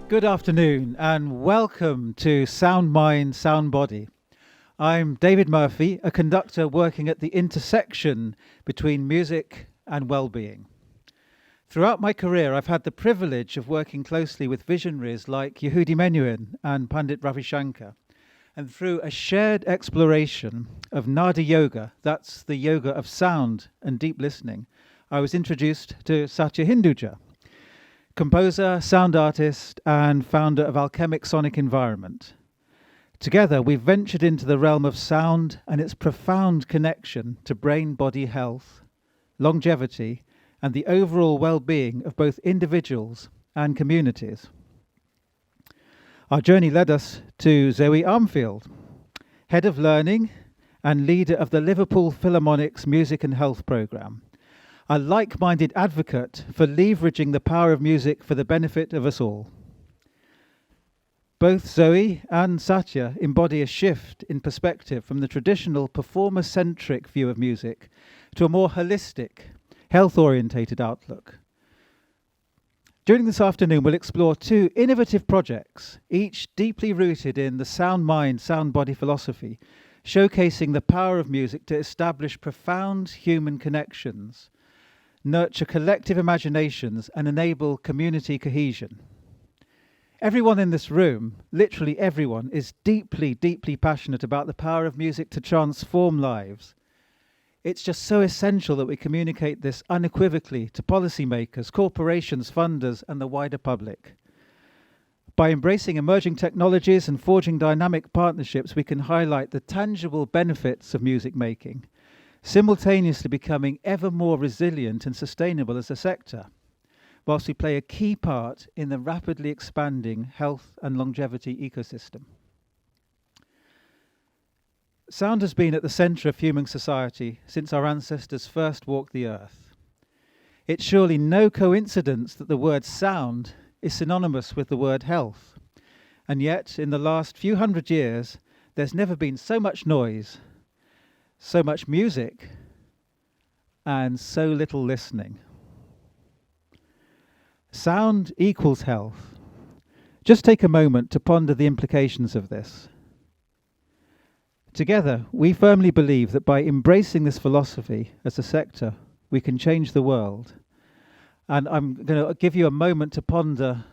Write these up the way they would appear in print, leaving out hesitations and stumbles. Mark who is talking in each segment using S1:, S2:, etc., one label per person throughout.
S1: Good afternoon and welcome to Sound Mind, Sound Body. I'm David Murphy, a conductor working at the intersection between music and well-being. Throughout my career, I've had the privilege of working closely with visionaries like Yehudi Menuhin and Pandit Ravi Shankar. And through a shared exploration of Nada Yoga, that's the yoga of sound and deep listening, I was introduced to Satya Hinduja, composer, sound artist, and founder of Alchemic Sonic Environments. Together, we've ventured into the realm of sound and its profound connection to brain-body health, longevity, and the overall well-being of both individuals and communities. Our journey led us to Zoë Armfield, Head of Learning and leader of the Liverpool Philharmonic's Music and Health Programme, a like-minded advocate for leveraging the power of music for the benefit of us all. Both Zoë and Satya embody a shift in perspective from the traditional performer-centric view of music to a more holistic, health-orientated outlook. During this afternoon, we'll explore two innovative projects, each deeply rooted in the sound mind, sound body philosophy, showcasing the power of music to establish profound human connections, nurture collective imaginations, and enable community cohesion. Everyone in this room, literally everyone, is deeply, deeply passionate about the power of music to transform lives. It's just so essential that we communicate this unequivocally to policymakers, corporations, funders, and the wider public. By embracing emerging technologies and forging dynamic partnerships, we can highlight the tangible benefits of music making, simultaneously becoming ever more resilient and sustainable as a sector, whilst we play a key part in the rapidly expanding health and longevity ecosystem. Sound has been at the centre of human society since our ancestors first walked the earth. It's surely no coincidence that the word sound is synonymous with the word health. And yet, in the last few hundred years, there's never been so much noise, so much music, and so little listening. Sound equals health. Just take a moment to ponder the implications of this. Together, we firmly believe that by embracing this philosophy as a sector, we can change the world. And I'm going to give you a moment to ponder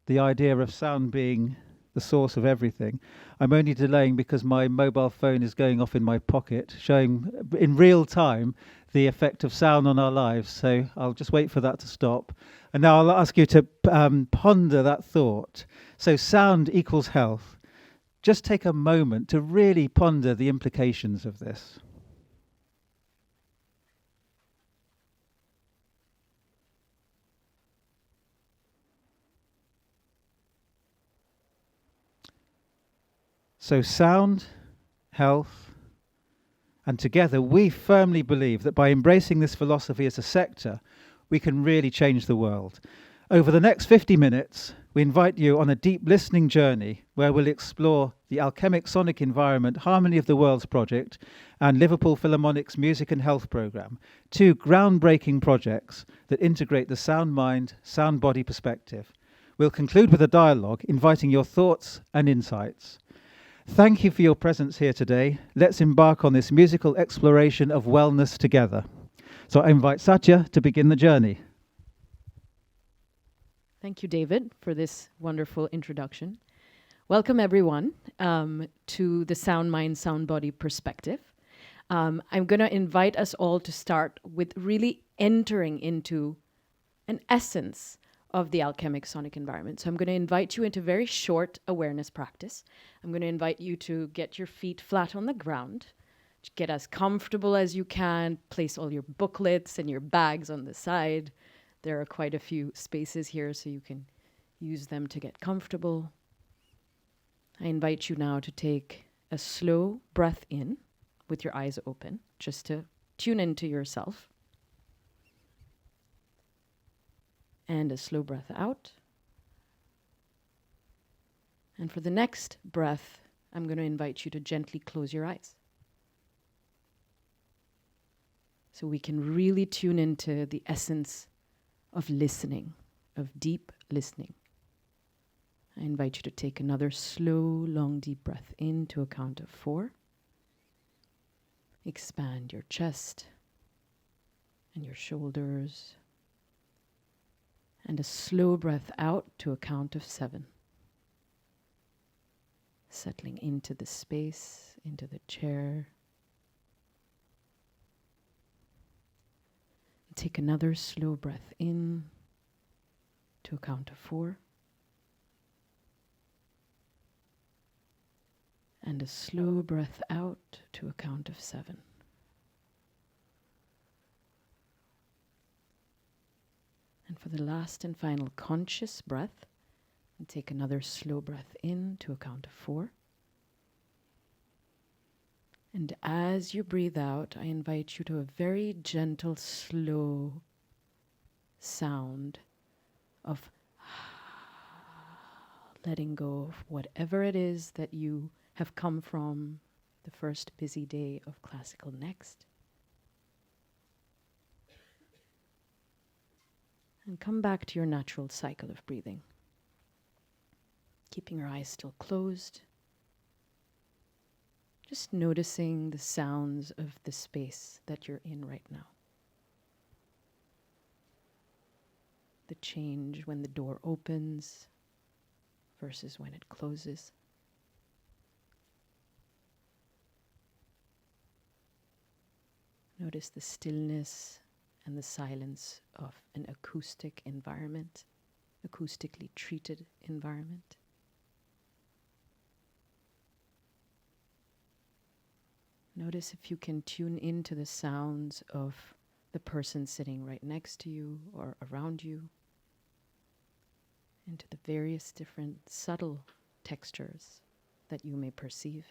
S1: the idea of sound being the source of everything. I'm only delaying because my mobile phone is going off in my pocket, showing in real time the effect of sound on our lives. So I'll just wait for that to stop. And now I'll ask you to ponder that thought. So sound equals health. Just take a moment to really ponder the implications of this. So sound, health, and together we firmly believe that by embracing this philosophy as a sector, we can really change the world. Over the next 50 minutes, we invite you on a deep listening journey where we'll explore the Alchemic Sonic Environment Harmony of the Worlds project and Liverpool Philharmonic's Music and Health Programme, two groundbreaking projects that integrate the sound mind, sound body perspective. We'll conclude with a dialogue inviting your thoughts and insights. Thank you for your presence here today. Let's embark on this musical exploration of wellness together. So I invite Satya to begin the journey.
S2: Thank you, David, for this wonderful introduction. Welcome, everyone, to the Sound Mind, Sound Body perspective. I'm going to invite us all to start with really entering into an essence of the Alchemic Sonic Environment. So I'm going to invite you into a very short awareness practice. I'm going to invite you to get your feet flat on the ground, get as comfortable as you can, place all your booklets and your bags on the side. There are quite a few spaces here, so you can use them to get comfortable. I invite you now to take a slow breath in with your eyes open, just to tune into yourself. And a slow breath out. And for the next breath, I'm going to invite you to gently close your eyes. So we can really tune into the essence of listening, of deep listening. I invite you to take another slow, long, deep breath in to a count of 4. Expand your chest and your shoulders. And a slow breath out to a count of 7. Settling into the space, into the chair. Take another slow breath in to a count of 4. And a slow breath out to a count of 7. And for the last and final conscious breath, and take another slow breath in to a count of 4. And as you breathe out, I invite you to a very gentle, slow sound of letting go of whatever it is that you have come from the first busy day of ClassicalNEXT. And come back to your natural cycle of breathing, keeping your eyes still closed. Just noticing the sounds of the space that you're in right now. The change when the door opens versus when it closes. Notice the stillness and the silence of an acoustic environment, acoustically treated environment. Notice if you can tune into the sounds of the person sitting right next to you or around you, into the various different subtle textures that you may perceive.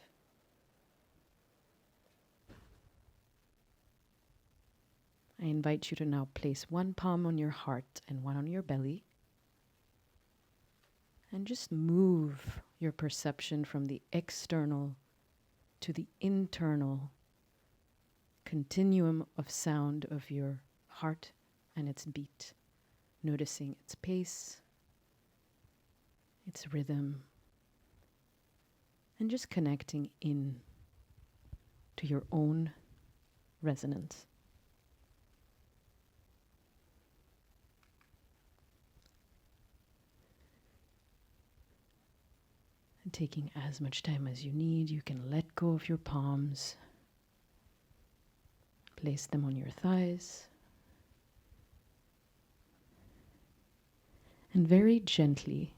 S2: I invite you to now place one palm on your heart and one on your belly, and just move your perception from the external to the internal continuum of sound of your heart and its beat, noticing its pace, its rhythm, and just connecting in to your own resonance. And taking as much time as you need, you can let go of your palms, place them on your thighs, and very gently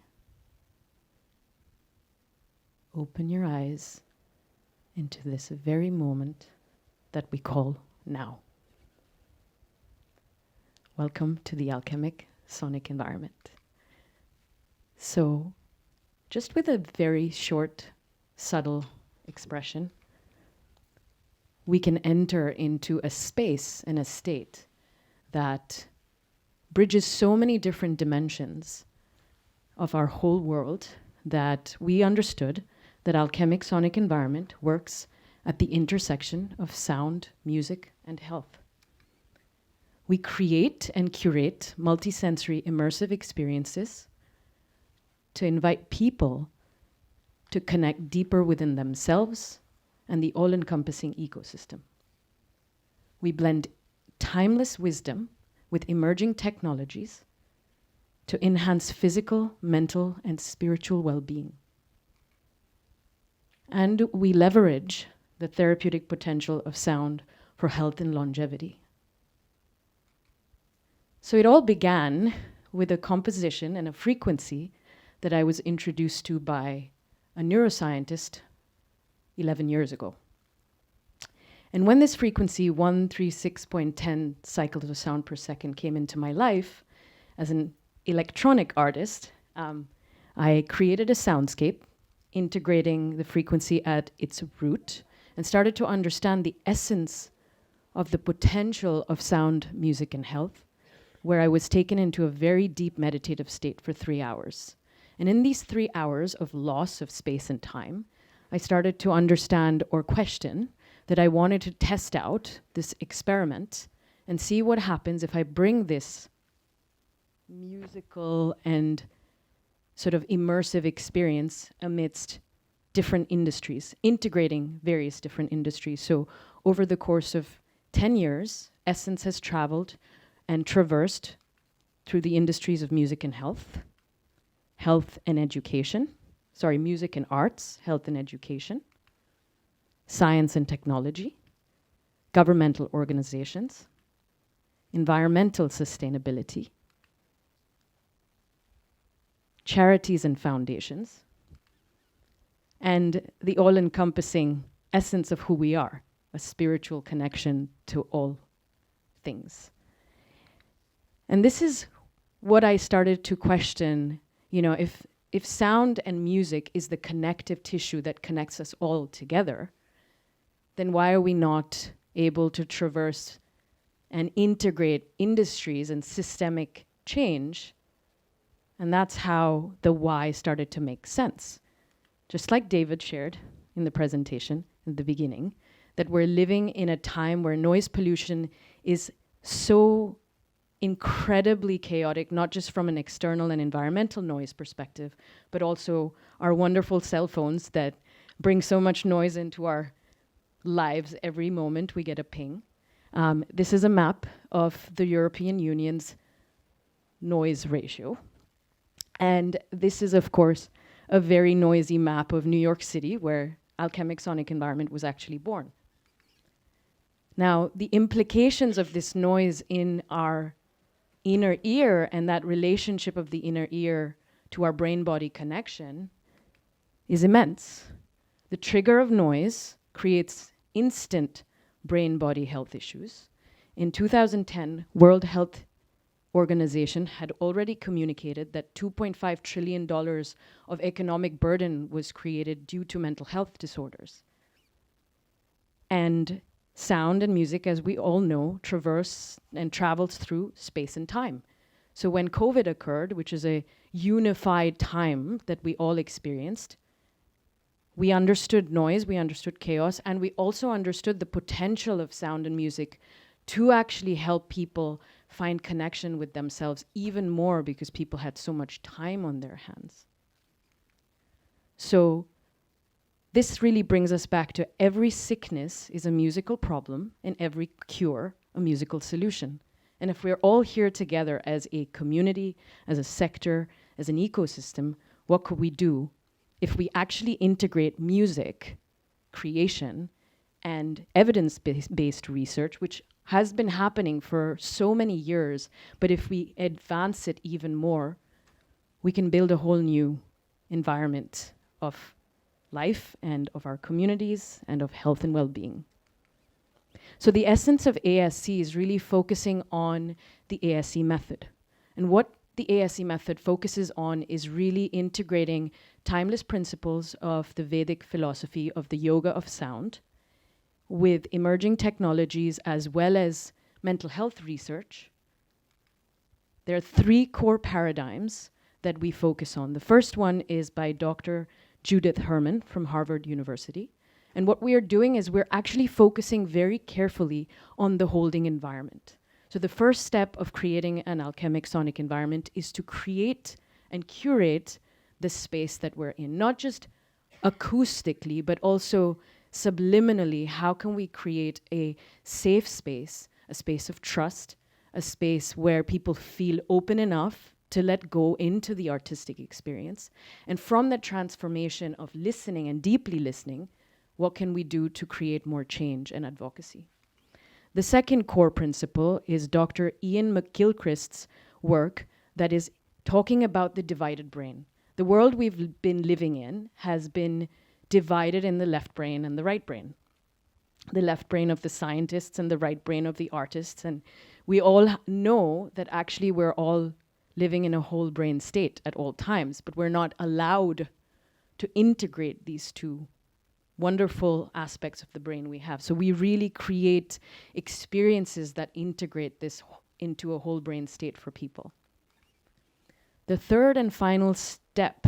S2: open your eyes into this very moment that we call now. Welcome to the Alchemic Sonic Environment. So, just with a very short, subtle expression, we can enter into a space and a state that bridges so many different dimensions of our whole world that we understood that Alchemic Sonic Environment works at the intersection of sound, music, and health. We create and curate multisensory immersive experiences to invite people to connect deeper within themselves and the all-encompassing ecosystem. We blend timeless wisdom with emerging technologies to enhance physical, mental, and spiritual well-being. And we leverage the therapeutic potential of sound for health and longevity. So it all began with a composition and a frequency that I was introduced to by a neuroscientist 11 years ago. And when this frequency, 136.10 cycles of sound per second, came into my life as an electronic artist, I created a soundscape integrating the frequency at its root and started to understand the essence of the potential of sound, music, and health, where I was taken into a very deep meditative state for 3 hours. And in these 3 hours of loss of space and time, I started to understand or question that I wanted to test out this experiment and see what happens if I bring this musical and sort of immersive experience amidst different industries, integrating various different industries. So over the course of 10 years, Essence has traveled and traversed through the industries of music and health, music and arts, health and education, science and technology, governmental organizations, environmental sustainability, charities and foundations, and the all-encompassing essence of who we are, a spiritual connection to all things. And this is what I started to question, if sound and music is the connective tissue that connects us all together, then why are we not able to traverse and integrate industries and systemic change? And that's how the why started to make sense. Just like David shared in the presentation in the beginning, that we're living in a time where noise pollution is so incredibly chaotic, not just from an external and environmental noise perspective, but also our wonderful cell phones that bring so much noise into our lives. Every moment we get a ping. This is a map of the European Union's noise ratio. And this is, of course, a very noisy map of New York City, where Alchemic Sonic Environment was actually born. Now, the implications of this noise in our inner ear and that relationship of the inner ear to our brain-body connection is immense. The trigger of noise creates instant brain-body health issues. In 2010, World Health Organization had already communicated that $2.5 trillion of economic burden was created due to mental health disorders. And sound and music, as we all know, traverse and travels through space and time. So when COVID occurred, which is a unified time that we all experienced, we understood noise, we understood chaos, and we also understood the potential of sound and music to actually help people find connection with themselves even more, because people had so much time on their hands. So this really brings us back to every sickness is a musical problem and every cure a musical solution. And if we're all here together as a community, as a sector, as an ecosystem, what could we do if we actually integrate music, creation, and evidence-based research, which has been happening for so many years, but if we advance it even more, we can build a whole new environment of life and of our communities and of health and well-being. So the essence of ASE is really focusing on the ASE method. And what the ASE method focuses on is really integrating timeless principles of the Vedic philosophy of the yoga of sound with emerging technologies as well as mental health research. There are 3 core paradigms that we focus on. The first one is by Dr. Judith Herman from Harvard University. And what we are doing is we're actually focusing very carefully on the holding environment. So the first step of creating an alchemic sonic environment is to create and curate the space that we're in, not just acoustically, but also subliminally. How can we create a safe space, a space of trust, a space where people feel open enough to let go into the artistic experience? And from that transformation of listening and deeply listening, what can we do to create more change and advocacy? The second core principle is Dr. Ian McGilchrist's work that is talking about the divided brain. The world we've been living in has been divided in the left brain and the right brain. The left brain of the scientists and the right brain of the artists. And we all know that actually we're all living in a whole brain state at all times, but we're not allowed to integrate these two wonderful aspects of the brain we have. So we really create experiences that integrate this into a whole brain state for people. The third and final step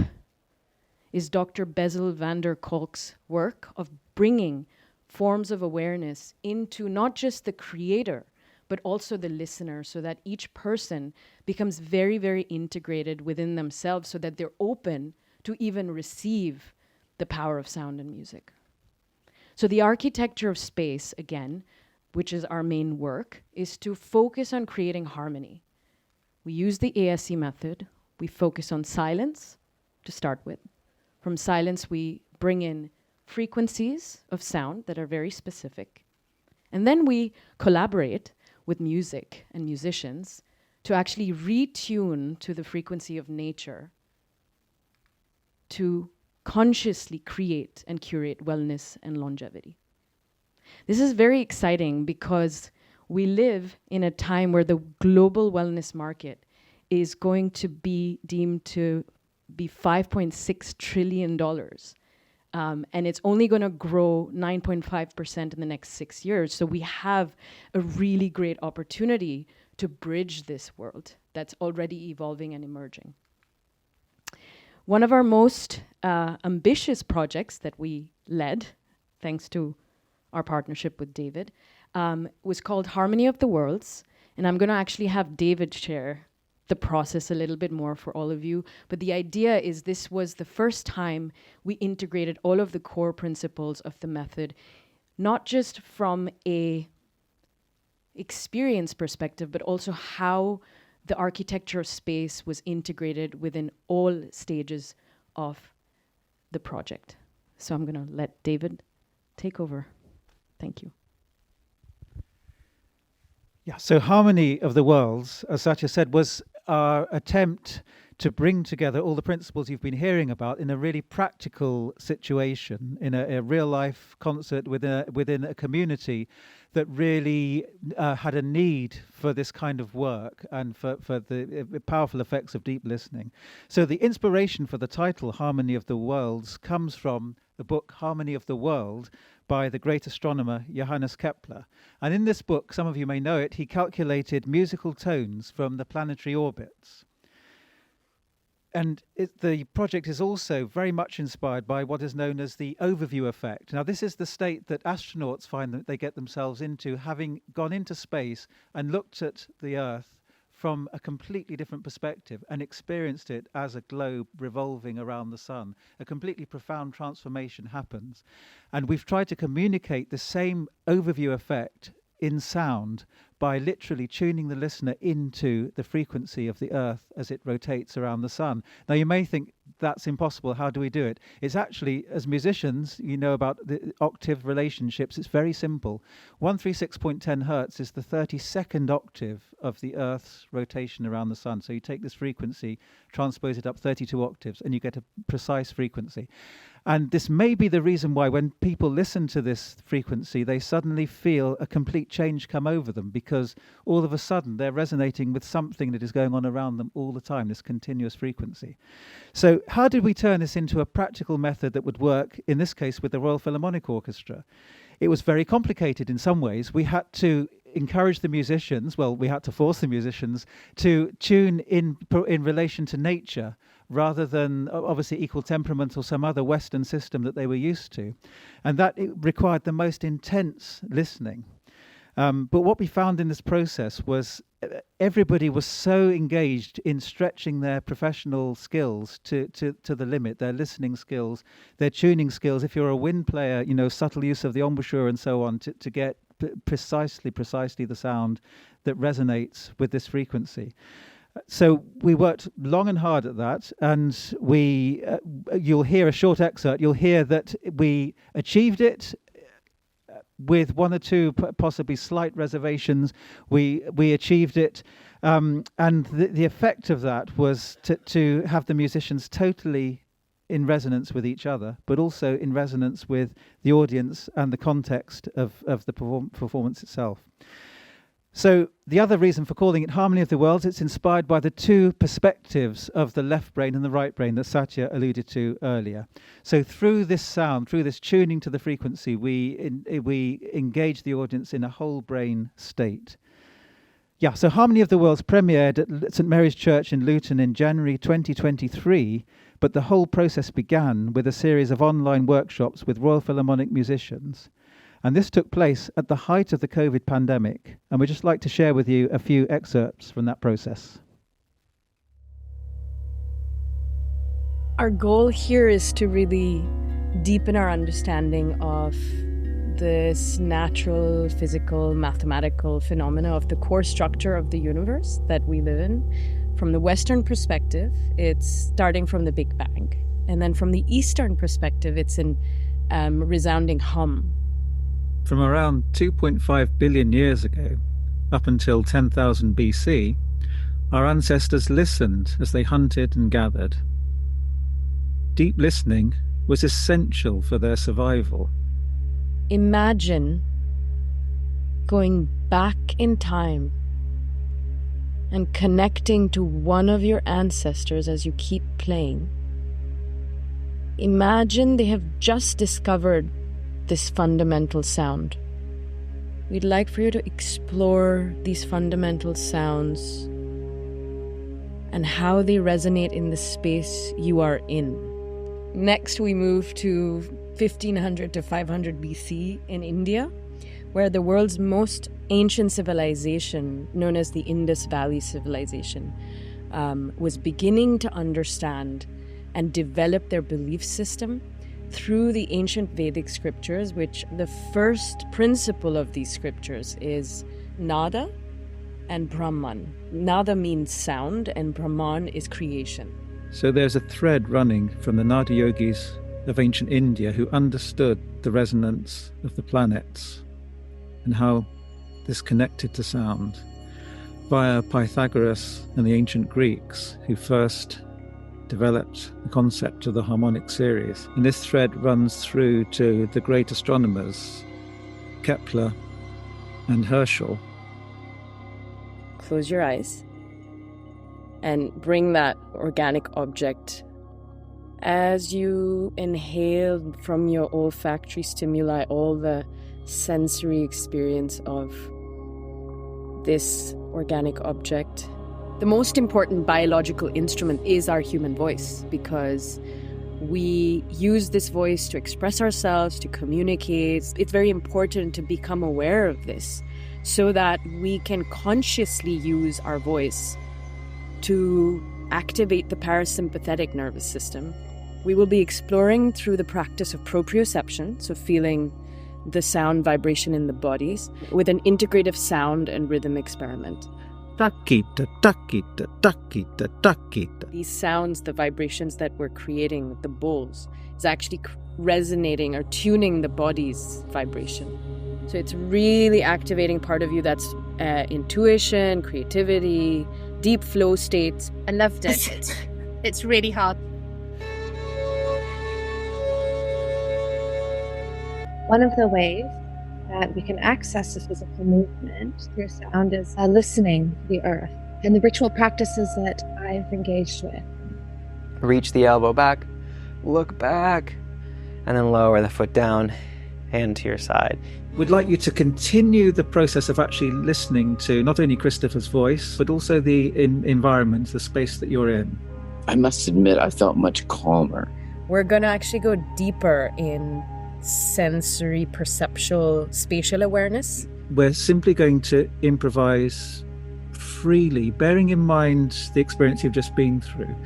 S2: is Dr. Bessel van der Kolk's work of bringing forms of awareness into not just the creator, but also the listener, so that each person becomes very, very integrated within themselves, so that they're open to even receive the power of sound and music. So the architecture of space, again, which is our main work, is to focus on creating harmony. We use the ASE method. We focus on silence to start with. From silence, we bring in frequencies of sound that are very specific. And then we collaborate with music and musicians to actually retune to the frequency of nature, to consciously create and curate wellness and longevity. This is very exciting because we live in a time where the global wellness market is going to be deemed to be $5.6 trillion. And it's only going to grow 9.5% in the next 6 years. So we have a really great opportunity to bridge this world that's already evolving and emerging. One of our most ambitious projects that we led, thanks to our partnership with David, was called Harmony of the Worlds. And I'm going to actually have David share the process a little bit more for all of you. But the idea is this was the first time we integrated all of the core principles of the method, not just from a experience perspective, but also how the architecture of space was integrated within all stages of the project. So I'm going to let David take over. Thank you.
S1: Yeah, so Harmony of the Worlds, as Satya said, was our attempt to bring together all the principles you've been hearing about in a really practical situation, in a real-life concert within a community that really had a need for this kind of work and for the powerful effects of deep listening. So the inspiration for the title, Harmony of the Worlds, comes from the book Harmony of the World by the great astronomer Johannes Kepler. And in this book, some of you may know it, he calculated musical tones from the planetary orbits. And the project is also very much inspired by what is known as the overview effect. Now, this is the state that astronauts find that they get themselves into, having gone into space and looked at the Earth from a completely different perspective and experienced it as a globe revolving around the sun. A completely profound transformation happens. And we've tried to communicate the same overview effect in sound by literally tuning the listener into the frequency of the Earth as it rotates around the sun. Now, you may think that's impossible. How do we do it? It's actually, as musicians, you know about the octave relationships. It's very simple. 136.10 hertz is the 32nd octave of the Earth's rotation around the sun. So you take this frequency, transpose it up 32 octaves, and you get a precise frequency. And this may be the reason why when people listen to this frequency, they suddenly feel a complete change come over them, because all of a sudden they're resonating with something that is going on around them all the time, this continuous frequency. So how did we turn this into a practical method that would work, in this case, with the Royal Philharmonic Orchestra? It was very complicated in some ways. We had to encourage the musicians, well, we had to force the musicians to tune in relation to nature, rather than obviously equal temperament or some other Western system that they were used to. And that it required the most intense listening. But what we found in this process was everybody was so engaged in stretching their professional skills to the limit, their listening skills, their tuning skills. If you're a wind player, you know, subtle use of the embouchure and so on to get precisely the sound that resonates with this frequency. So we worked long and hard at that, and you'll hear a short excerpt. You'll hear that we achieved it with one or two possibly slight reservations. We achieved it, and the effect of that was to have the musicians totally in resonance with each other, but also in resonance with the audience and the context of the performance itself. So the other reason for calling it Harmony of the Worlds, it's inspired by the two perspectives of the left brain and the right brain that Satya alluded to earlier. So through this sound, through this tuning to the frequency, we engage the audience in a whole brain state. Yeah, so Harmony of the Worlds premiered at St Mary's Church in Luton in January 2023, but the whole process began with a series of online workshops with Royal Philharmonic musicians. And this took place at the height of the COVID pandemic. And we'd just like to share with you a few excerpts from that process.
S3: Our goal here is to really deepen our understanding of this natural, physical, mathematical phenomena of the core structure of the universe that we live in. From the Western perspective, it's starting from the Big Bang. And then from the Eastern perspective, it's in resounding hum.
S1: From around 2.5 billion years ago, up until 10,000 BC, our ancestors listened as they hunted and gathered. Deep listening was essential for their survival.
S3: Imagine going back in time and connecting to one of your ancestors as you keep playing. Imagine they have just discovered this fundamental sound. We'd like for you to explore these fundamental sounds and how they resonate in the space you are in. Next, we move to 1500 to 500 BC in India, where the world's most ancient civilization, known as the Indus Valley Civilization, was beginning to understand and develop their belief system through the ancient Vedic scriptures, which the first principle of these scriptures is nada and Brahman. Nada means sound and Brahman is creation.
S1: So there's a thread running from the Nada yogis of ancient India who understood the resonance of the planets and how this connected to sound, via Pythagoras and the ancient Greeks who first developed the concept of the harmonic series. And this thread runs through to the great astronomers, Kepler and Herschel.
S3: Close your eyes and bring that organic object as you inhale from your olfactory stimuli all the sensory experience of this organic object. The most important biological instrument is our human voice, because we use this voice to express ourselves, to communicate. It's very important to become aware of this so that we can consciously use our voice to activate the parasympathetic nervous system. We will be exploring through the practice of proprioception, so feeling the sound vibration in the bodies, with an integrative sound and rhythm experiment.
S1: Takita, takita, takita, takita.
S3: These sounds, the vibrations that we're creating with the bowls, is actually resonating or tuning the body's vibration. So it's really activating part of you that's intuition, creativity, deep flow states.
S4: I loved it. It's really hard.
S5: One of the ways that we can access the physical movement through sound is listening to the earth and the ritual practices that I've engaged with.
S6: Reach the elbow back, look back, and then lower the foot down, hand to your side.
S1: We'd like you to continue the process of actually listening to not only Christopher's voice, but also the environment, the space that you're in.
S7: I must admit, I felt much calmer.
S3: We're going to actually go deeper in sensory, perceptual, spatial awareness.
S1: We're simply going to improvise freely, bearing in mind the experience you've just been through,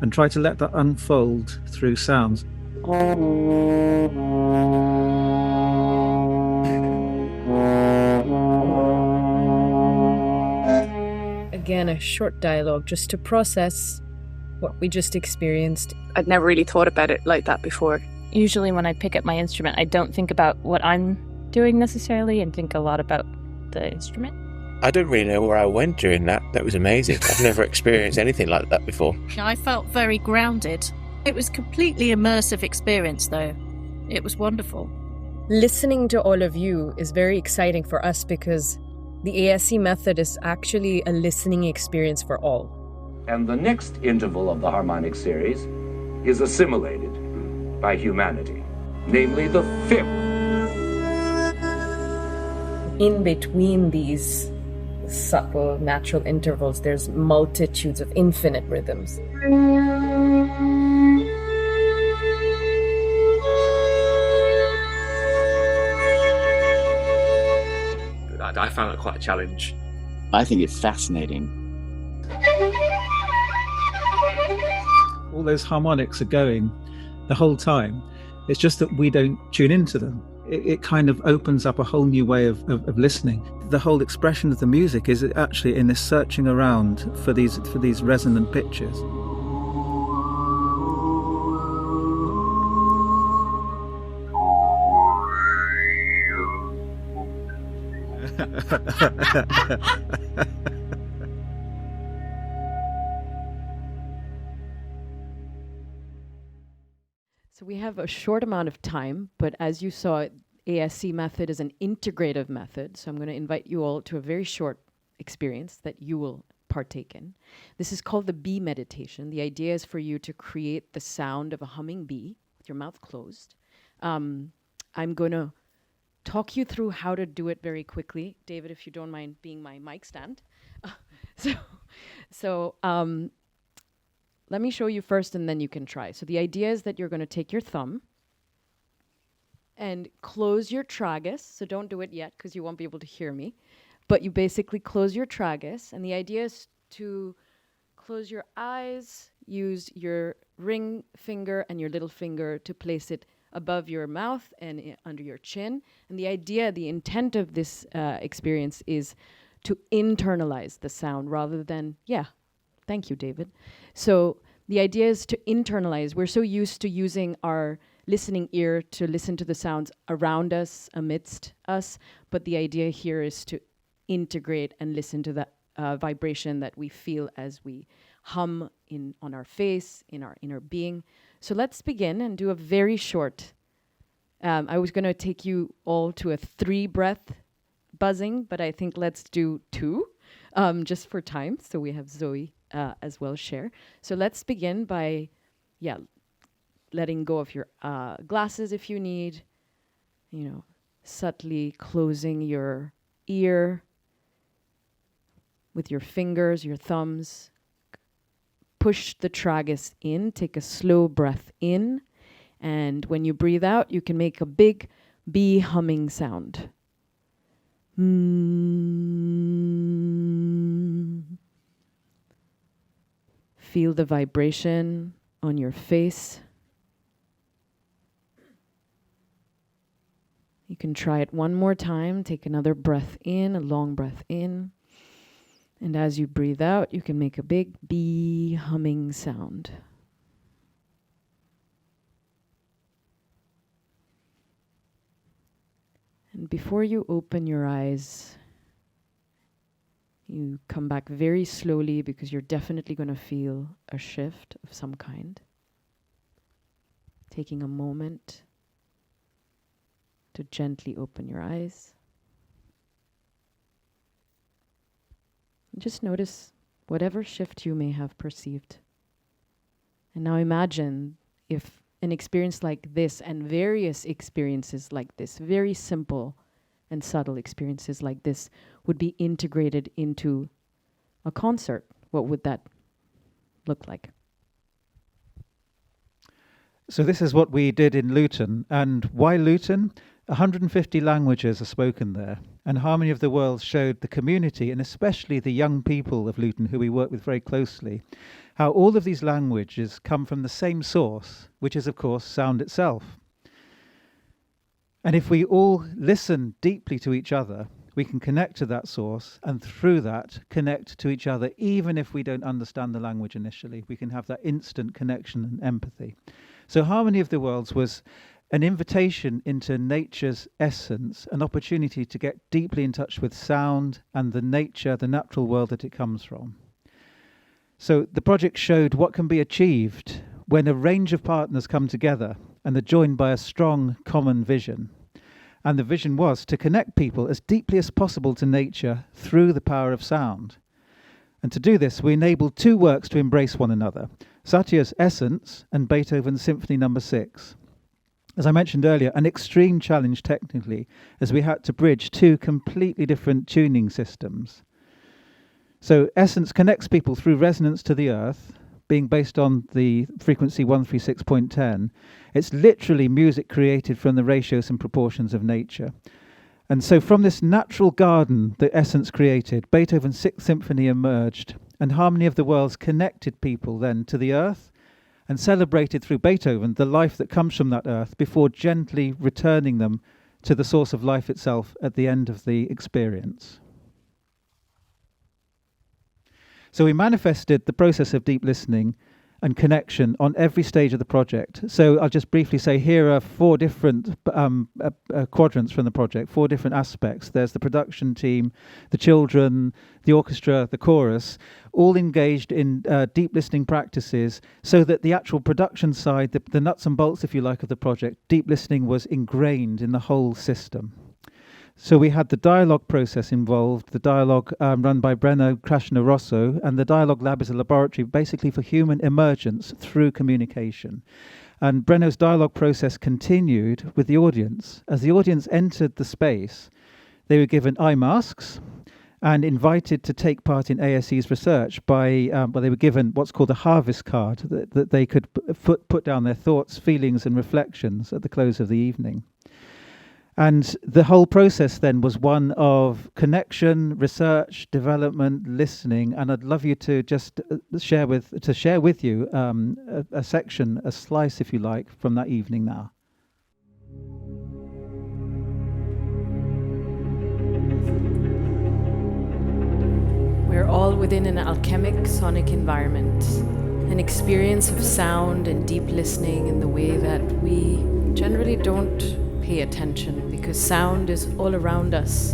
S1: and try to let that unfold through sounds.
S3: Again, a short dialogue just to process what we just experienced.
S4: I'd never really thought about it like that before. Usually when I pick up my instrument, I don't think about what I'm doing necessarily and think a lot about the instrument.
S8: I don't really know where I went during that. That was amazing. I've never experienced anything like that before.
S9: I felt very grounded. It was a completely immersive experience, though. It was wonderful.
S3: Listening to all of you is very exciting for us because the ASE method is actually a listening experience for all.
S10: And the next interval of the harmonic series is assimilated by humanity, namely the fifth.
S3: In between these subtle natural intervals, there's multitudes of infinite rhythms.
S11: I found that quite a challenge.
S7: I think it's fascinating.
S1: All those harmonics are going the whole time. It's just that we don't tune into them. It kind of opens up a whole new way of listening. The whole expression of the music is actually in this searching around for these resonant pitches.
S2: So we have a short amount of time, but as you saw, ASE method is an integrative method. So I'm going to invite you all to a very short experience that you will partake in. This is called the bee meditation. The idea is for you to create the sound of a humming bee with your mouth closed. I'm going to talk you through how to do it very quickly. David, if you don't mind being my mic stand. So let me show you first and then you can try. So the idea is that you're going to take your thumb and close your tragus. So don't do it yet because you won't be able to hear me. But you basically close your tragus. And the idea is to close your eyes, use your ring finger and your little finger to place it above your mouth and under your chin. And the idea, the intent of this experience is to internalize the sound rather than, thank you, David. So the idea is to internalize. We're so used to using our listening ear to listen to the sounds around us, amidst us, but the idea here is to integrate and listen to the vibration that we feel as we hum on our face, in our inner being. So let's begin and do a very short, I was going to take you all to a 3-breath buzzing, but I think let's do 2, just for time. So we have Zoe as well share. So let's begin by, letting go of your glasses if you need, subtly closing your ear with your fingers, your thumbs. Push the tragus in, take a slow breath in, and when you breathe out, you can make a big bee humming sound. Feel the vibration on your face. You can try it one more time. Take another breath in, a long breath in. And as you breathe out, you can make a big bee humming sound. And before you open your eyes, you come back very slowly because you're definitely going to feel a shift of some kind. Taking a moment to gently open your eyes. Just notice whatever shift you may have perceived. And now imagine if an experience like this and various experiences like this, very simple and subtle experiences like this, would be integrated into a concert. What would that look like?
S1: So this is what we did in Luton. And why Luton? 150 languages are spoken there, and Harmony of the World showed the community, and especially the young people of Luton, who we work with very closely, how all of these languages come from the same source, which is, of course, sound itself. And if we all listen deeply to each other, we can connect to that source, and through that, connect to each other, even if we don't understand the language initially. We can have that instant connection and empathy. So Harmony of the Worlds was an invitation into nature's essence, an opportunity to get deeply in touch with sound and the nature, the natural world that it comes from. So the project showed what can be achieved when a range of partners come together and are joined by a strong common vision. And the vision was to connect people as deeply as possible to nature through the power of sound. And to do this, we enabled 2 works to embrace one another, Satya's Essence and Beethoven's Symphony No. 6. As I mentioned earlier, an extreme challenge technically, as we had to bridge 2 completely different tuning systems. So Essence connects people through resonance to the earth, being based on the frequency 136.10. It's literally music created from the ratios and proportions of nature. And so from this natural garden that Essence created, Beethoven's Sixth Symphony emerged, and Harmony of the Worlds connected people then to the earth and celebrated through Beethoven the life that comes from that earth before gently returning them to the source of life itself at the end of the experience. So we manifested the process of deep listening and connection on every stage of the project. So I'll just briefly say here are 4 different quadrants from the project, 4 different aspects. There's the production team, the children, the orchestra, the chorus, all engaged in deep listening practices so that the actual production side, the nuts and bolts, if you like, of the project, deep listening was ingrained in the whole system. So we had the dialogue process involved, the dialogue run by Breno Krasner-Rosso, and the dialogue lab is a laboratory basically for human emergence through communication. And Breno's dialogue process continued with the audience. As the audience entered the space, they were given eye masks and invited to take part in ASE's research by, they were given what's called a harvest card, that they could put down their thoughts, feelings and reflections at the close of the evening. And the whole process then was one of connection, research, development, listening. And I'd love you to just share with you a section, a slice, if you like, from that evening now.
S2: We're all within an alchemic sonic environment, an experience of sound and deep listening in the way that we generally don't pay attention, because sound is all around us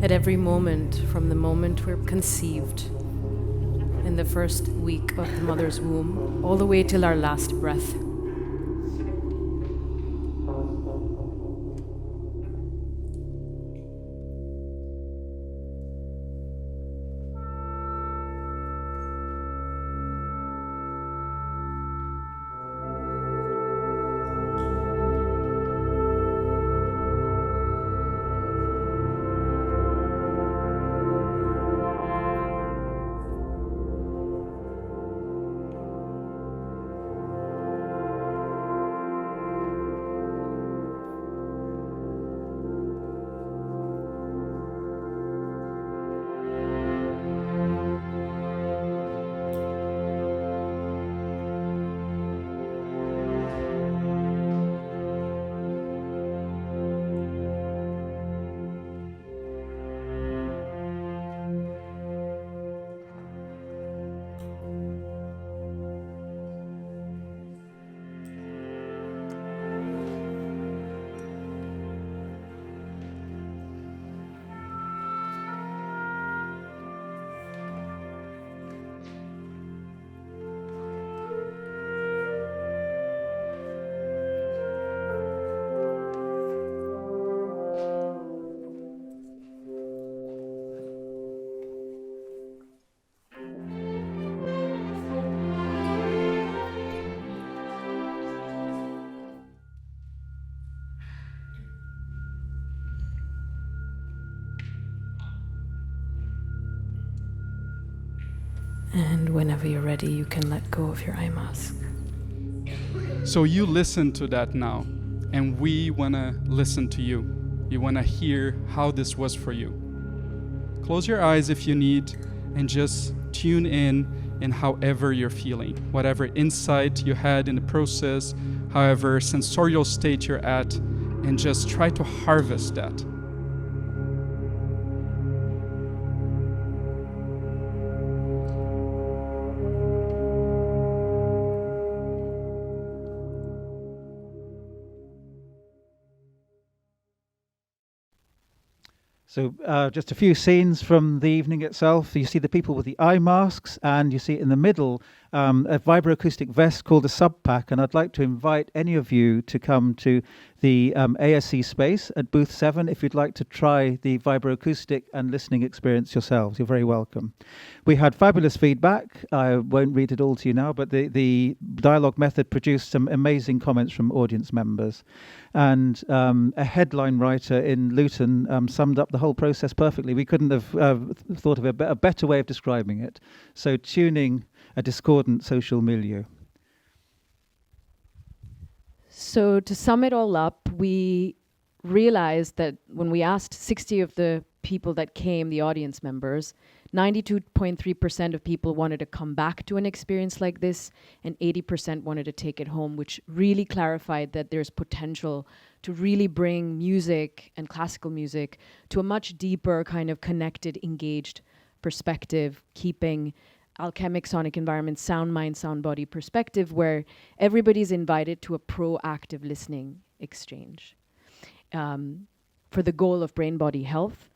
S2: at every moment, from the moment we're conceived in the first week of the mother's womb all the way till our last breath. And whenever you're ready, you can let go of your eye mask.
S11: So you listen to that now, and we want to listen to you. We want to hear how this was for you. Close your eyes if you need, and just tune in however you're feeling, whatever insight you had in the process, however sensorial state you're at, and just try to harvest that.
S1: So just a few scenes from the evening itself. You see the people with the eye masks, and you see in the middle a vibroacoustic vest called a sub pack. And I'd like to invite any of you to come to the ASE space at booth 7 if you'd like to try the vibroacoustic and listening experience yourselves. You're very welcome. We had fabulous feedback. I won't read it all to you now, but the dialogue method produced some amazing comments from audience members. And a headline writer in Luton summed up the whole process perfectly. We couldn't have thought of a better way of describing it. So tuning a discordant social milieu.
S2: So to sum it all up, we realized that when we asked 60 of the people that came, the audience members, 92.3% of people wanted to come back to an experience like this, and 80% wanted to take it home, which really clarified that there's potential to really bring music and classical music to a much deeper kind of connected, engaged perspective, keeping Alchemic Sonic Environments, sound mind, sound body perspective, where everybody's invited to a proactive listening exchange for the goal of brain-body health,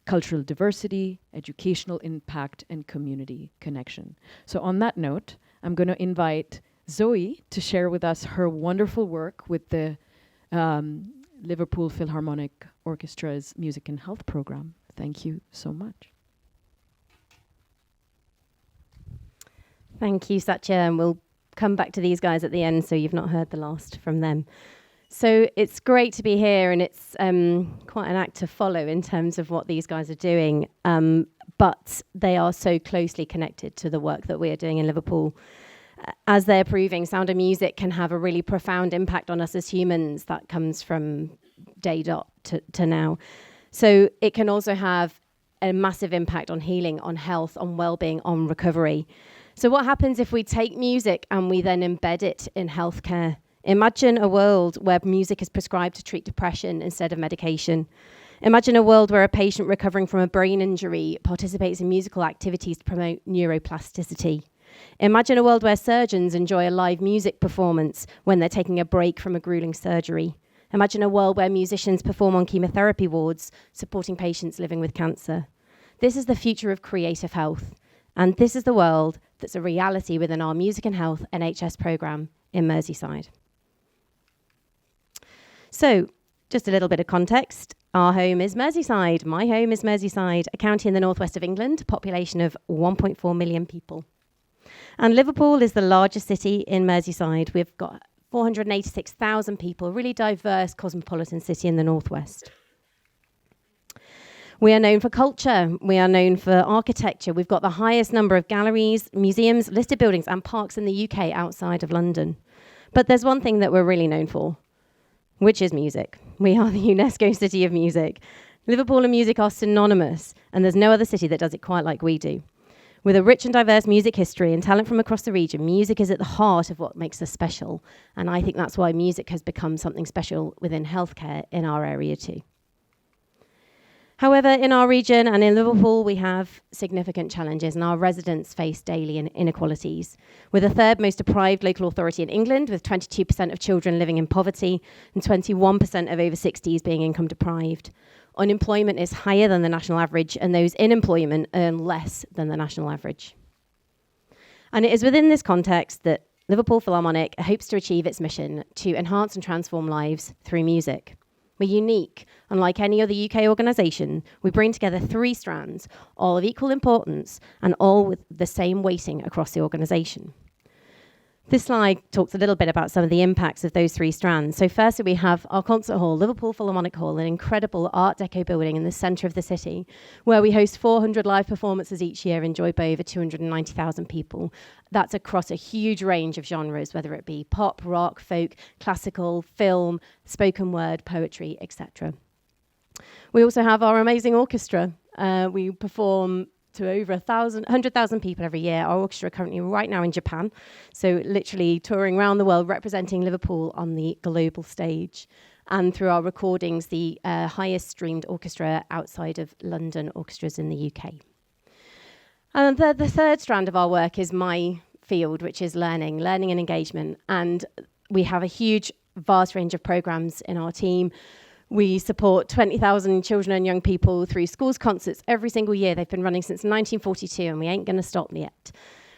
S2: cultural diversity, educational impact, and community connection. So on that note, I'm going to invite Zoë to share with us her wonderful work with the Liverpool Philharmonic Orchestra's Music and Health program. Thank you so much.
S12: Thank you, Satya, and we'll come back to these guys at the end so you've not heard the last from them. So it's great to be here, and it's quite an act to follow in terms of what these guys are doing, but they are so closely connected to the work that we are doing in Liverpool. As they're proving, sound and music can have a really profound impact on us as humans. That comes from day dot to now. So it can also have a massive impact on healing, on health, on well-being, on recovery. So what happens if we take music and we then embed it in healthcare? Imagine a world where music is prescribed to treat depression instead of medication. Imagine a world where a patient recovering from a brain injury participates in musical activities to promote neuroplasticity. Imagine a world where surgeons enjoy a live music performance when they're taking a break from a grueling surgery. Imagine a world where musicians perform on chemotherapy wards, supporting patients living with cancer. This is the future of creative health, and this is the world that's a reality within our Music and Health NHS programme in Merseyside. So, just a little bit of context. Our home is Merseyside. My home is Merseyside, a county in the northwest of England, population of 1.4 million people. And Liverpool is the largest city in Merseyside. We've got 486,000 people, a really diverse cosmopolitan city in the northwest. We are known for culture. We are known for architecture. We've got the highest number of galleries, museums, listed buildings, and parks in the UK outside of London. But there's one thing that we're really known for, which is music. We are the UNESCO City of Music. Liverpool and music are synonymous, and there's no other city that does it quite like we do. With a rich and diverse music history and talent from across the region, music is at the heart of what makes us special. And I think that's why music has become something special within healthcare in our area too. However, in our region and in Liverpool, we have significant challenges, and our residents face daily inequalities. We're the third most deprived local authority in England, with 22% of children living in poverty and 21% of over 60s being income deprived. Unemployment is higher than the national average, and those in employment earn less than the national average. And it is within this context that Liverpool Philharmonic hopes to achieve its mission to enhance and transform lives through music. We're unique. Unlike any other UK organisation, we bring together three strands, all of equal importance and all with the same weighting across the organisation. This slide talks a little bit about some of the impacts of those three strands. So firstly, we have our concert hall, Liverpool Philharmonic Hall, an incredible Art Deco building in the centre of the city, where we host 400 live performances each year, enjoyed by over 290,000 people. That's across a huge range of genres, whether it be pop, rock, folk, classical, film, spoken word, poetry, etc. We also have our amazing orchestra. We perform to over 100,000 people every year. Our orchestra currently right now in Japan, so literally touring around the world, representing Liverpool on the global stage. And through our recordings, the highest streamed orchestra outside of London orchestras in the UK. And the third strand of our work is my field, which is learning and engagement. And we have a huge, vast range of programs in our team. We support 20,000 children and young people through schools concerts every single year. They've been running since 1942, and we ain't going to stop yet.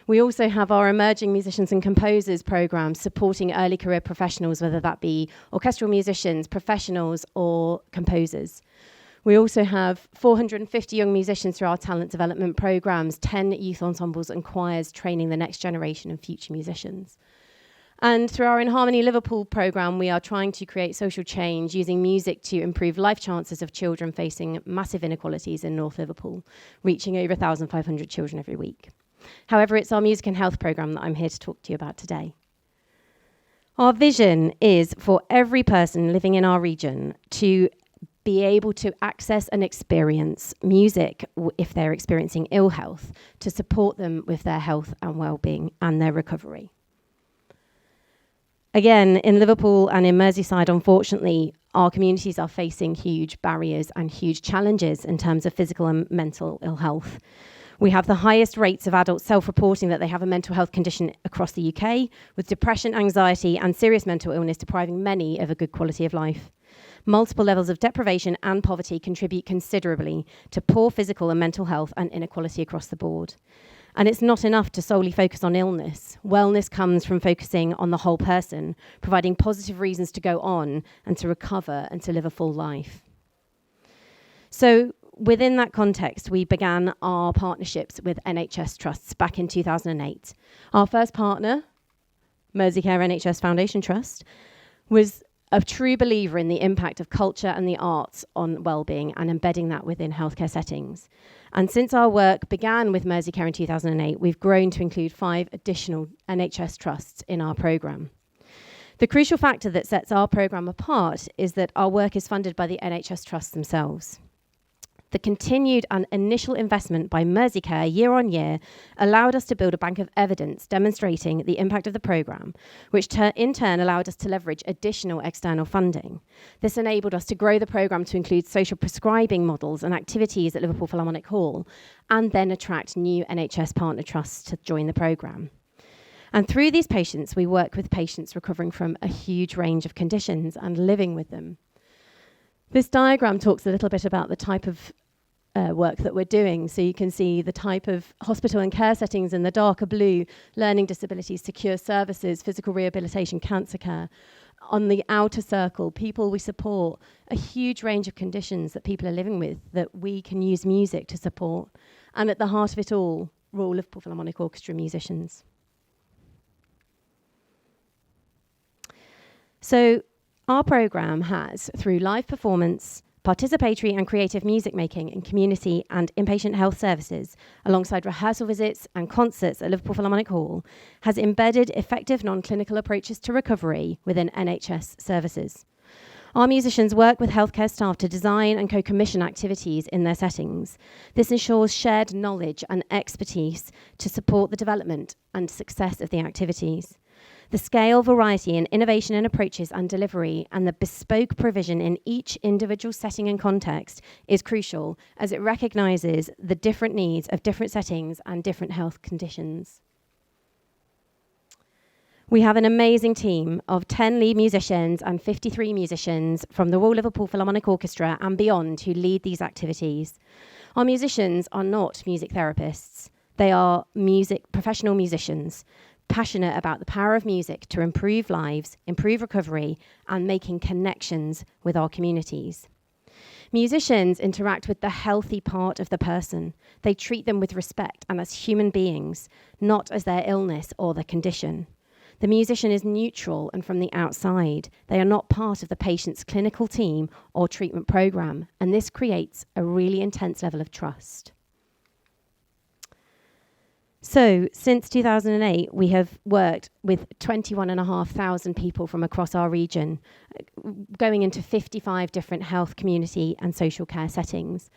S12: We also have our Emerging Musicians and Composers program supporting early career professionals, whether that be orchestral musicians, professionals, or composers. We also have 450 young musicians through our talent development programs, 10 youth ensembles and choirs training the next generation of future musicians. And through our In Harmony Liverpool programme, we are trying to create social change using music to improve life chances of children facing massive inequalities in North Liverpool, reaching over 1,500 children every week. However, it's our music and health programme that I'm here to talk to you about today. Our vision is for every person living in our region to be able to access and experience music if they're experiencing ill health, to support them with their health and well-being and their recovery. Again, in Liverpool and in Merseyside, unfortunately, our communities are facing huge barriers and huge challenges in terms of physical and mental ill health. We have the highest rates of adults self-reporting that they have a mental health condition across the UK, with depression, anxiety, and serious mental illness depriving many of a good quality of life. Multiple levels of deprivation and poverty contribute considerably to poor physical and mental health and inequality across the board. And it's not enough to solely focus on illness. Wellness comes from focusing on the whole person, providing positive reasons to go on and to recover and to live a full life. So within that context, we began our partnerships with NHS trusts back in 2008. Our first partner, Merseycare NHS Foundation Trust, was a true believer in the impact of culture and the arts on well-being and embedding that within healthcare settings. And since our work began with Merseycare in 2008, we've grown to include 5 additional NHS trusts in our programme. The crucial factor that sets our programme apart is that our work is funded by the NHS trusts themselves. The continued and initial investment by Merseycare year on year allowed us to build a bank of evidence demonstrating the impact of the programme, which in turn allowed us to leverage additional external funding. This enabled us to grow the programme to include social prescribing models and activities at Liverpool Philharmonic Hall, and then attract new NHS partner trusts to join the programme. And through these patients, we work with patients recovering from a huge range of conditions and living with them. This diagram talks a little bit about the type of work that we're doing. So you can see the type of hospital and care settings in the darker blue: learning disabilities, secure services, physical rehabilitation, cancer care. On the outer circle, people we support, a huge range of conditions that people are living with that we can use music to support. And at the heart of it all, Royal Liverpool Philharmonic Orchestra Musicians. So our programme has, through live performance, participatory and creative music making in community and inpatient health services, alongside rehearsal visits and concerts at Liverpool Philharmonic Hall, has embedded effective non-clinical approaches to recovery within NHS services. Our musicians work with healthcare staff to design and co-commission activities in their settings. This ensures shared knowledge and expertise to support the development and success of the activities. The scale, variety, and innovation in approaches and delivery, and the bespoke provision in each individual setting and context is crucial, as it recognises the different needs of different settings and different health conditions. We have an amazing team of 10 lead musicians and 53 musicians from the Royal Liverpool Philharmonic Orchestra and beyond who lead these activities. Our musicians are not music therapists. They are professional musicians, passionate about the power of music to improve lives, improve recovery, and making connections with our communities. Musicians interact with the healthy part of the person. They treat them with respect and as human beings, not as their illness or their condition. The musician is neutral and from the outside. They are not part of the patient's clinical team or treatment programme, and this creates a really intense level of trust. So, since 2008, we have worked with 21,500 people from across our region, going into 55 different health, community, and social care settings.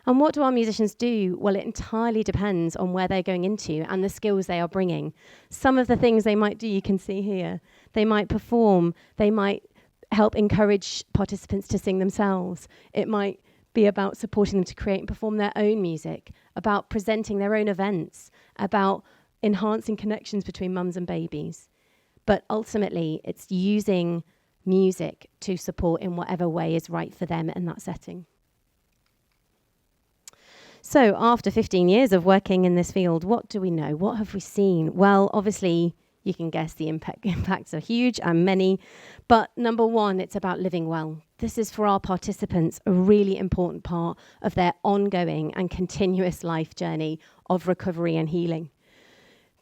S12: And what do our musicians do? Well, it entirely depends on where they're going into and the skills they are bringing. Some of the things they might do, you can see here. They might perform. They might help encourage participants to sing themselves. It might be about supporting them to create and perform their own music, about presenting their own events, about enhancing connections between mums and babies. But ultimately, it's using music to support in whatever way is right for them in that setting. So after 15 years of working in this field, what do we know? What have we seen? Well, obviously, you can guess the impacts are huge and many. But number one, it's about living well. This is for our participants a really important part of their ongoing and continuous life journey of recovery and healing.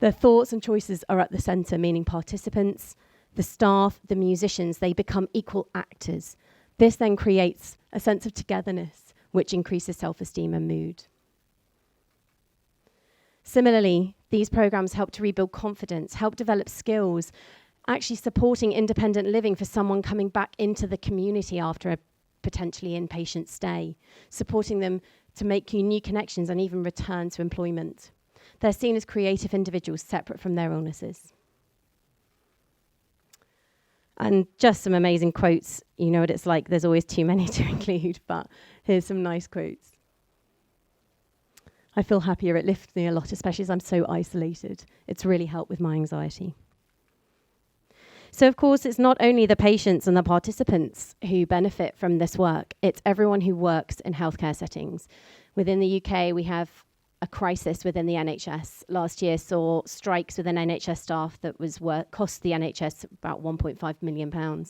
S12: Their thoughts and choices are at the centre, meaning participants, the staff, the musicians, they become equal actors. This then creates a sense of togetherness, which increases self-esteem and mood. Similarly, these programs help to rebuild confidence, help develop skills, actually supporting independent living for someone coming back into the community after a potentially in patient stay, supporting them to make new connections and even return to employment. They're seen as creative individuals separate from their illnesses. And just some amazing quotes. You know what it's like, there's always too many to include, but here's some nice quotes. I feel happier, it lifts me a lot, especially as I'm so isolated. It's really helped with my anxiety. So of course, it's not only the patients and the participants who benefit from this work, it's everyone who works in healthcare settings. Within the UK, we have a crisis within the NHS. Last year saw strikes within NHS staff that cost the NHS about £1.5 million.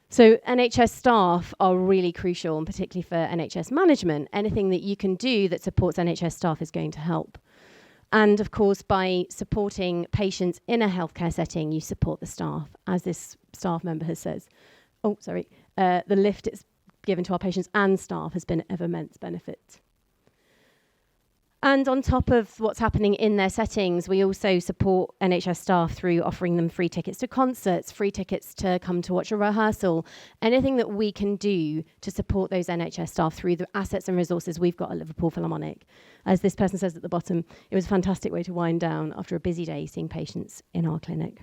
S12: So NHS staff are really crucial, and particularly for NHS management. Anything that you can do that supports NHS staff is going to help. And of course, by supporting patients in a healthcare setting, you support the staff, as this staff member has says. The lift it's given to our patients and staff has been of immense benefit. And on top of what's happening in their settings, we also support NHS staff through offering them free tickets to concerts, free tickets to come to watch a rehearsal, anything that we can do to support those NHS staff through the assets and resources we've got at Liverpool Philharmonic. As this person says at the bottom, it was a fantastic way to wind down after a busy day seeing patients in our clinic.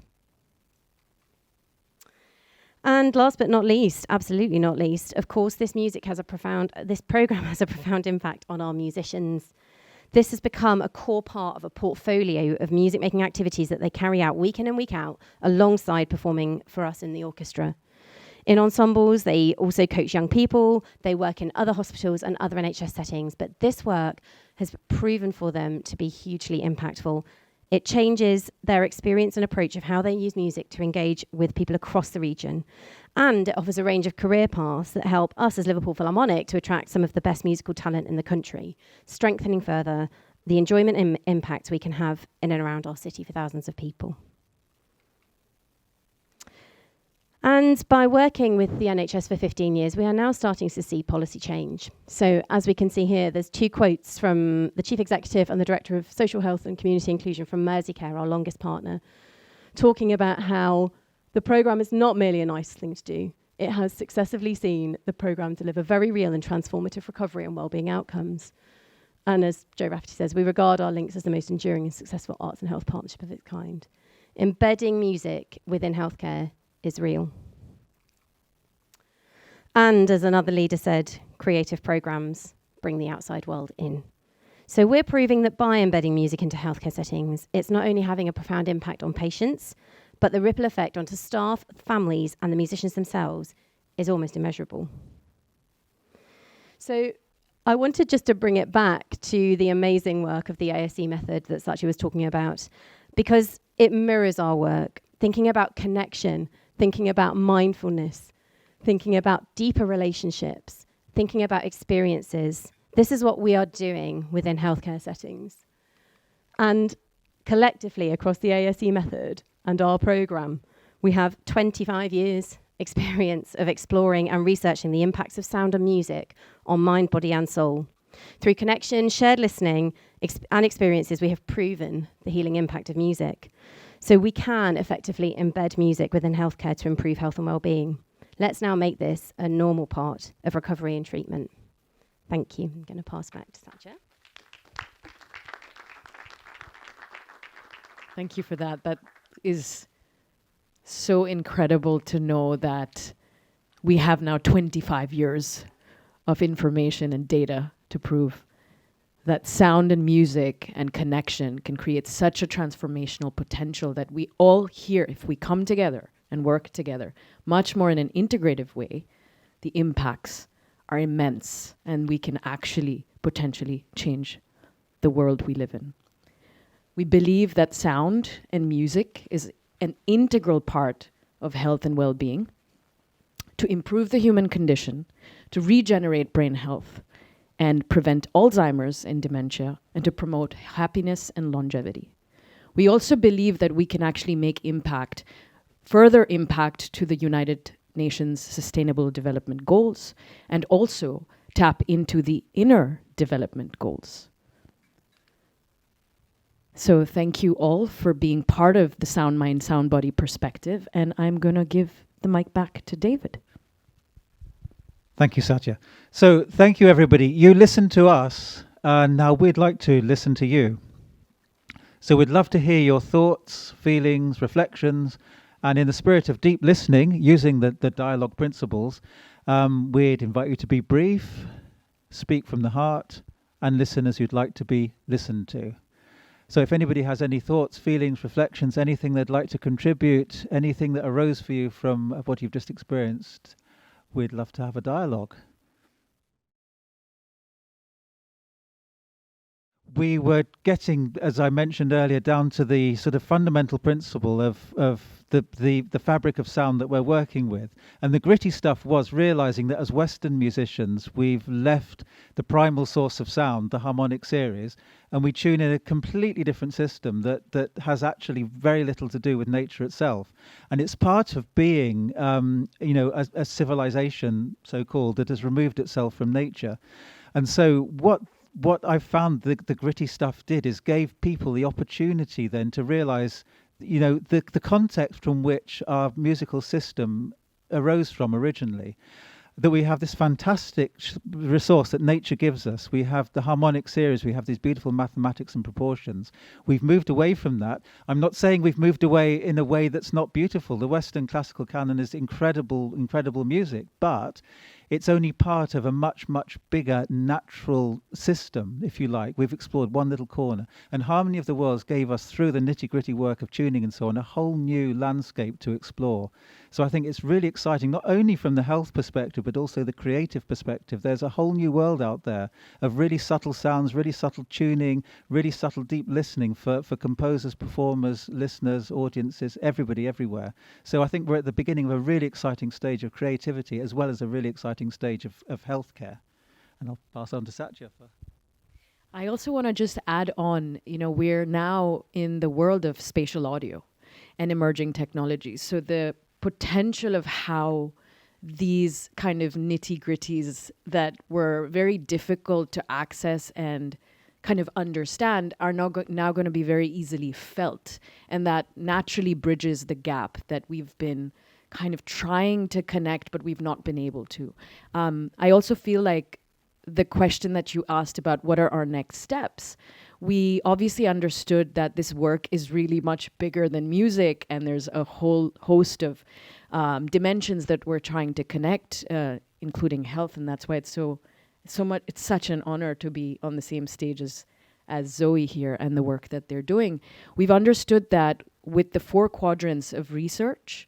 S12: And last but not least, absolutely not least, of course, this program has a profound impact on our musicians. This has become a core part of a portfolio of music-making activities that they carry out week in and week out alongside performing for us in the orchestra. In ensembles, they also coach young people, they work in other hospitals and other NHS settings, but this work has proven for them to be hugely impactful. It changes their experience and approach of how they use music to engage with people across the region. And it offers a range of career paths that help us as Liverpool Philharmonic to attract some of the best musical talent in the country, strengthening further the enjoyment and impact we can have in and around our city for thousands of people. And by working with the NHS for 15 years, we are now starting to see policy change. So as we can see here, there's 2 quotes from the Chief Executive and the Director of Social Health and Community Inclusion from Merseycare, our longest partner, talking about how the programme is not merely a nice thing to do. It has successively seen the programme deliver very real and transformative recovery and wellbeing outcomes. And as Joe Rafferty says, we regard our links as the most enduring and successful arts and health partnership of its kind. Embedding music within healthcare is real. And as another leader said, creative programs bring the outside world in. So we're proving that by embedding music into healthcare settings, it's not only having a profound impact on patients, but the ripple effect onto staff, families, and the musicians themselves is almost immeasurable. So I wanted just to bring it back to the amazing work of the ASE method that Satya was talking about, because it mirrors our work, thinking about connection, thinking about mindfulness, thinking about deeper relationships, thinking about experiences. This is what we are doing within healthcare settings. And collectively across the ASE method and our programme, we have 25 years experience of exploring and researching the impacts of sound and music on mind, body and soul. Through connection, shared listening, and experiences, we have proven the healing impact of music. So we can effectively embed music within healthcare to improve health and well-being. Let's now make this a normal part of recovery and treatment. Thank you. I'm going to pass back to Satya.
S2: Thank you for that. That is so incredible to know that we have now 25 years of information and data to prove that sound and music and connection can create such a transformational potential that we all here, if we come together and work together, much more in an integrative way, the impacts are immense and we can actually potentially change the world we live in. We believe that sound and music is an integral part of health and well-being to improve the human condition, to regenerate brain health, and prevent Alzheimer's and dementia, and to promote happiness and longevity. We also believe that we can actually make further impact to the United Nations Sustainable Development Goals, and also tap into the inner development goals. So thank you all for being part of the Sound Mind, Sound Body perspective, and I'm going to give the mic back to David.
S1: Thank you, Satya. So thank you, everybody. You listened to us, and now we'd like to listen to you. So we'd love to hear your thoughts, feelings, reflections, and in the spirit of deep listening, using the dialogue principles, we'd invite you to be brief, speak from the heart, and listen as you'd like to be listened to. So if anybody has any thoughts, feelings, reflections, anything they'd like to contribute, anything that arose for you from what you've just experienced, we'd love to have a dialogue. We were getting, as I mentioned earlier, down to the sort of fundamental principle of the fabric of sound that we're working with. And the gritty stuff was realizing that as Western musicians, we've left the primal source of sound, the harmonic series, and we tune in a completely different system that has actually very little to do with nature itself. And it's part of being, a civilization, so-called, that has removed itself from nature. And so what I found the gritty stuff did is gave people the opportunity then to realize, the context from which our musical system arose from originally, that we have this fantastic resource that nature gives us. We have the harmonic series, we have these beautiful mathematics and proportions. We've moved away from that. I'm not saying we've moved away in a way that's not beautiful. The Western classical canon is incredible music, but it's only part of a much, much bigger natural system, if you like. We've explored one little corner. And Harmony of the Worlds gave us, through the nitty-gritty work of tuning and so on, a whole new landscape to explore. So I think it's really exciting, not only from the health perspective, but also the creative perspective. There's a whole new world out there of really subtle sounds, really subtle tuning, really subtle deep listening for composers, performers, listeners, audiences, everybody, everywhere. So I think we're at the beginning of a really exciting stage of creativity, as well as a really exciting stage of healthcare. And I'll pass on to Satya.
S2: I also want to just add on, we're now in the world of spatial audio and emerging technologies. So the potential of how these kind of nitty-gritties that were very difficult to access and kind of understand are now going to be very easily felt. And that naturally bridges the gap that we've been kind of trying to connect, but we've not been able to. I also feel like the question that you asked about what are our next steps, we obviously understood that this work is really much bigger than music, and there's a whole host of dimensions that we're trying to connect, including health, and that's why it's so much. It's such an honor to be on the same stage as Zoe here and the work that they're doing. We've understood that with the 4 quadrants of research,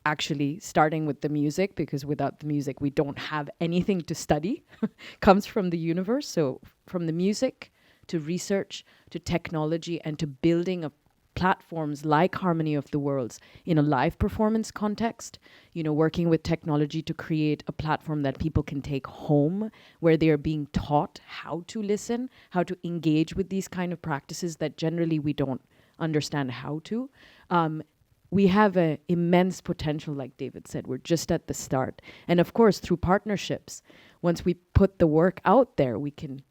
S2: actually starting with the music, because without the music we don't have anything to study, comes from the universe. So from the music to research to technology and to building of platforms like Harmony of the Worlds in a live performance context, working with technology to create a platform that people can take home, where they are being taught how to listen, how to engage with these kind of practices that generally we don't understand how to. We have an immense potential, like David said. We're just at the start. And of course, through partnerships, once we put the work out there, we can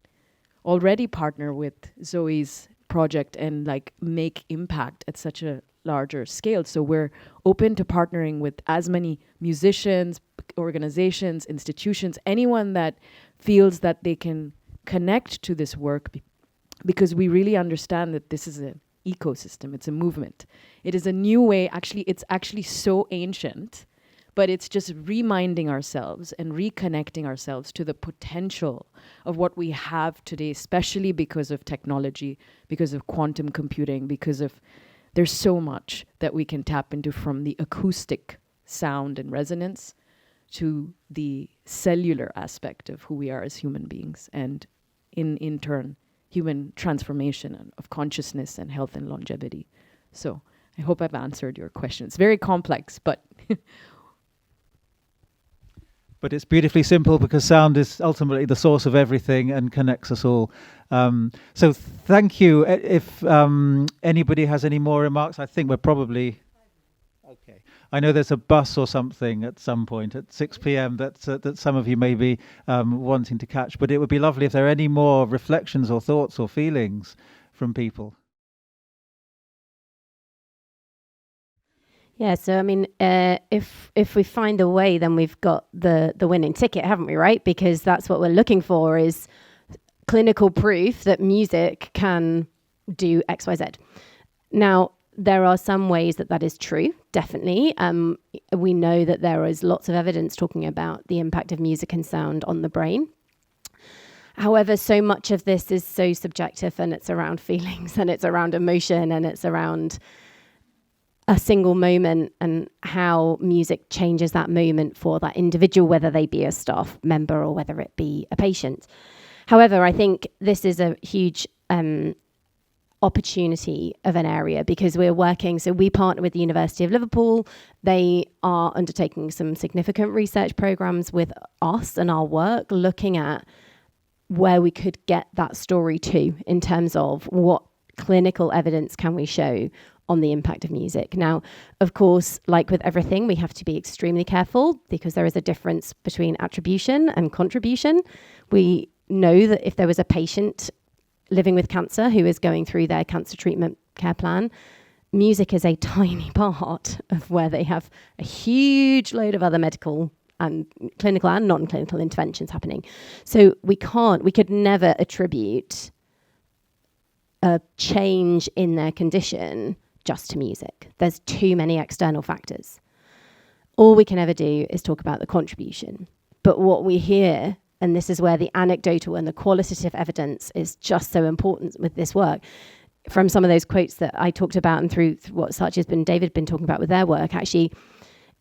S2: already partner with Zoe's project and make impact at such a larger scale. So we're open to partnering with as many musicians, organizations, institutions, anyone that feels that they can connect to this work, because we really understand that this is an ecosystem, it's a movement. It is a new way, it's actually so ancient, but it's just reminding ourselves and reconnecting ourselves to the potential of what we have today, especially because of technology, because of quantum computing, there's so much that we can tap into, from the acoustic sound and resonance to the cellular aspect of who we are as human beings, and in turn, human transformation of consciousness and health and longevity. So I hope I've answered your question. It's very complex, but
S1: but it's beautifully simple, because sound is ultimately the source of everything and connects us all. So thank you. If anybody has any more remarks, I think we're probably... Okay. I know there's a bus or something at some point at 6 p.m. that some of you may be wanting to catch, but it would be lovely if there are any more reflections or thoughts or feelings from people.
S12: Yeah, so I mean, if we find the way, then we've got the winning ticket, haven't we? Right? Because that's what we're looking for, is clinical proof that music can do X, Y, Z. Now, there are some ways that is true, definitely. We know that there is lots of evidence talking about the impact of music and sound on the brain. However, so much of this is so subjective, and it's around feelings, and it's around emotion, and it's around a single moment and how music changes that moment for that individual, whether they be a staff member or whether it be a patient. However, I think this is a huge opportunity of an area, because we're working, so we partner with the University of Liverpool. They are undertaking some significant research programs with us and our work, looking at where we could get that story to, in terms of what clinical evidence can we show on the impact of music. Now, of course, like with everything, we have to be extremely careful, because there is a difference between attribution and contribution. We know that if there was a patient living with cancer who is going through their cancer treatment care plan, music is a tiny part of where they have a huge load of other medical and clinical and non-clinical interventions happening. So we could never attribute a change in their condition just to music. There's too many external factors. All we can ever do is talk about the contribution. But what we hear, and this is where the anecdotal and the qualitative evidence is just so important with this work, from some of those quotes that I talked about and through what Satya's been, David been talking about with their work, actually,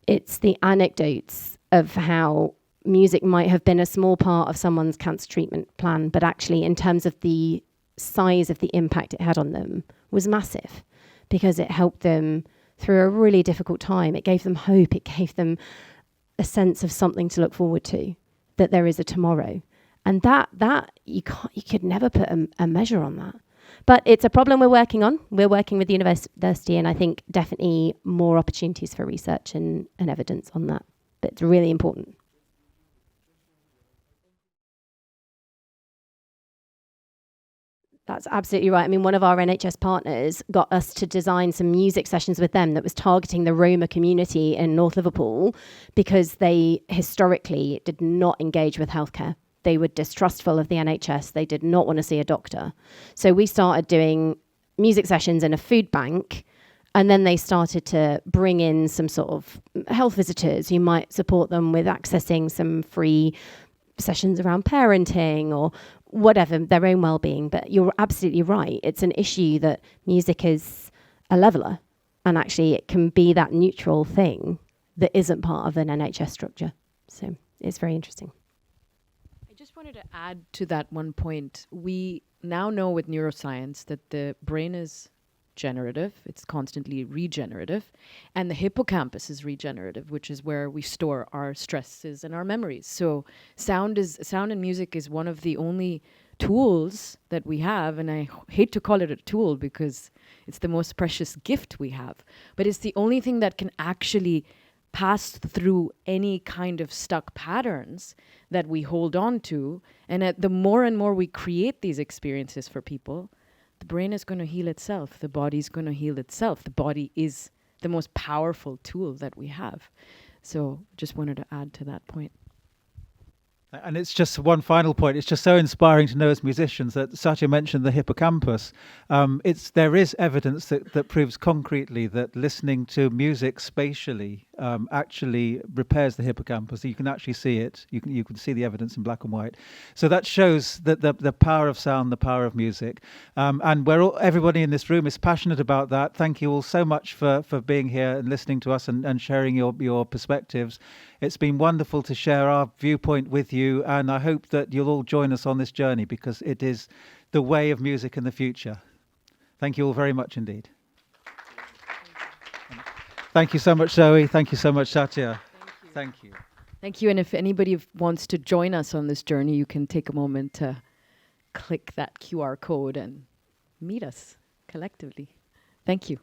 S12: it's the anecdotes of how music might have been a small part of someone's cancer treatment plan, but actually in terms of the size of the impact it had on them was massive, because it helped them through a really difficult time. It gave them hope. It gave them a sense of something to look forward to, that there is a tomorrow. And that you could never put a measure on that. But it's a problem we're working on. We're working with the university, and I think definitely more opportunities for research and evidence on that. But it's really important. That's absolutely right. I mean, one of our NHS partners got us to design some music sessions with them that was targeting the Roma community in North Liverpool, because they historically did not engage with healthcare. They were distrustful of the NHS. They did not want to see a doctor. So we started doing music sessions in a food bank, and then they started to bring in some sort of health visitors who might support them with accessing some free sessions around parenting or whatever, their own well-being. But you're absolutely right. It's an issue that music is a leveler, and actually it can be that neutral thing that isn't part of an NHS structure. So it's very interesting.
S2: I just wanted to add to that one point. We now know with neuroscience that the brain is generative, it's constantly regenerative, and the hippocampus is regenerative, which is where we store our stresses and our memories. So sound and music is one of the only tools that we have, and I hate to call it a tool because it's the most precious gift we have, but it's the only thing that can actually pass through any kind of stuck patterns that we hold on to. And the more and more we create these experiences for people, the brain is going to heal itself. The body is going to heal itself. The body is the most powerful tool that we have. So just wanted to add to that point.
S1: And it's just one final point. It's just so inspiring to know as musicians that Satya mentioned the hippocampus. There is evidence that proves concretely that listening to music spatially actually repairs the hippocampus. You can actually see it. You can see the evidence in black and white. So that shows that the power of sound, the power of music. And everybody in this room is passionate about that. Thank you all so much for being here and listening to us and sharing your perspectives. It's been wonderful to share our viewpoint with you, and I hope that you'll all join us on this journey, because it is the way of music in the future. Thank you all very much indeed. Thank you so much, Zoe. Thank you so much, Satya. Thank you.
S2: Thank you. And if anybody wants to join us on this journey, you can take a moment to click that QR code and meet us collectively. Thank you.